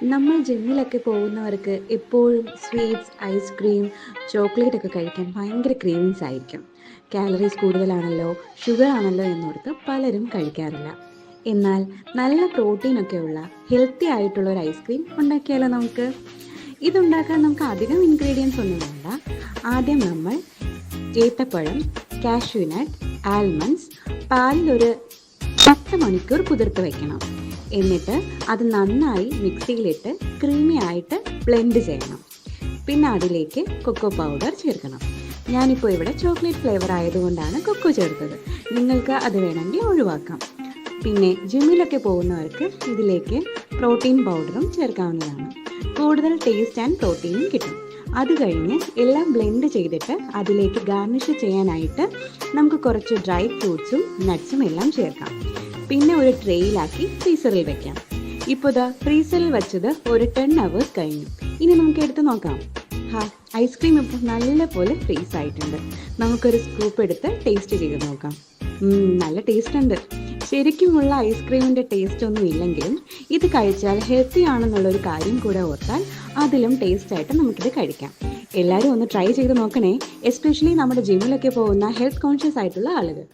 നമ്മൾ ജിമ്മിലൊക്കെ പോകുന്നവർക്ക് എപ്പോഴും സ്വീറ്റ്സ്, ഐസ്ക്രീം, ചോക്ലേറ്റ് ഒക്കെ കഴിക്കാൻ ഭയങ്കര ക്രേവിങ്സ് ആയിരിക്കും. കാലറീസ് കൂടുതലാണല്ലോ, ഷുഗർ ആണല്ലോ എന്നോർത്ത് പലരും കഴിക്കാറില്ല. എന്നാൽ നല്ല പ്രോട്ടീനൊക്കെ ഉള്ള ഹെൽത്തി ആയിട്ടുള്ള ഒരു ഐസ്ക്രീം ഉണ്ടാക്കിയാലോ നമുക്ക്? ഇതുണ്ടാക്കാൻ നമുക്ക് അധികം ഇൻഗ്രീഡിയൻസ് ഒന്നും വേണ്ട. ആദ്യം നമ്മൾ ഏത്തപ്പഴം, കാഷ്യൂനട്ട്, ആൽമണ്ട്സ് പാലിലൊരു 10 മണിക്കൂർ കുതിർത്ത് വെക്കണം. എന്നിട്ട് അത് നന്നായി മിക്സിയിലിട്ട് ക്രീമി ആയിട്ട് ബ്ലെൻഡ് ചെയ്യണം. പിന്നെ അതിലേക്ക് കൊക്കോ പൗഡർ ചേർക്കണം. ഞാനിപ്പോൾ ഇവിടെ ചോക്ലേറ്റ് ഫ്ലേവർ ആയതുകൊണ്ടാണ് കൊക്കോ ചേർത്തത്. നിങ്ങൾക്ക് അത് വേണമെങ്കിൽ ഒഴിവാക്കാം. പിന്നെ ജിമ്മിലൊക്കെ പോകുന്നവർക്ക് ഇതിലേക്ക് പ്രോട്ടീൻ പൗഡറും ചേർക്കാവുന്നതാണ്. കൂടുതൽ ടേസ്റ്റ് ആൻഡ് പ്രോട്ടീനും കിട്ടും. അത് കഴിഞ്ഞ് എല്ലാം ബ്ലെൻഡ് ചെയ്തിട്ട് അതിലേക്ക് ഗാർണിഷ് ചെയ്യാനായിട്ട് നമുക്ക് കുറച്ച് ഡ്രൈ ഫ്രൂട്ട്സും നട്ട്സും എല്ലാം ചേർക്കാം. പിന്നെ ഒരു ട്രേയിലാക്കി ഫ്രീസറിൽ വെക്കാം. ഇപ്പോൾ ഫ്രീസറിൽ വെച്ചത് ഒരു 10 hours കഴിഞ്ഞു. ഇനി നമുക്ക് എടുത്ത് നോക്കാം. ഐസ്ക്രീം ഇപ്പോൾ നല്ലപോലെ ഫ്രീസ് ആയിട്ടുണ്ട്. നമുക്കൊരു സ്കൂപ്പ് എടുത്ത് ടേസ്റ്റ് ചെയ്ത് നോക്കാം. നല്ല ടേസ്റ്റ് ഉണ്ട്. ശരിക്കുമുള്ള ഐസ്ക്രീമിൻ്റെ ടേസ്റ്റ് ഒന്നും ഇല്ലെങ്കിലും ഇത് കഴിച്ചാൽ ഹെൽത്തി ആണെന്നുള്ളൊരു കാര്യം കൂടെ ഓർത്താൽ അതിലും ടേസ്റ്റായിട്ട് നമുക്കിത് കഴിക്കാം. എല്ലാവരും ഒന്ന് ട്രൈ ചെയ്ത് നോക്കണേ, എസ്പെഷ്യലി നമ്മുടെ ജിമ്മിലൊക്കെ പോകുന്ന ഹെൽത്ത് കോൺഷ്യസ് ആയിട്ടുള്ള ആളുകൾ.